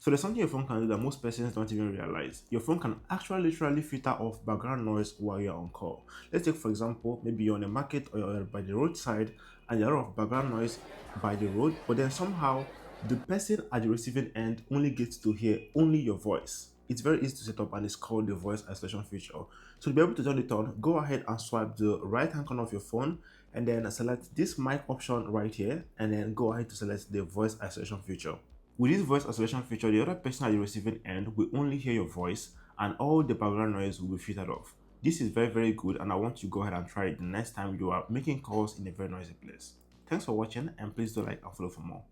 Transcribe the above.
So there's something your phone can do that most persons don't even realize. Your phone can actually literally filter off background noise while you're on call. Let's take for example, maybe you're on a market or you're by the roadside and there are a lot of background noise by the road, but then somehow the person at the receiving end only gets to hear only your voice. It's very easy to set up and it's called the voice isolation feature. So to be able to turn it on, go ahead and swipe the right hand corner of your phone and then select this mic option right here and then go ahead to select the voice isolation feature. With this voice isolation feature, the other person at the receiving end will only hear your voice and all the background noise will be filtered off. This is very good and I want you to go ahead and try it the next time you are making calls in a very noisy place. Thanks for watching and please do like and follow for more.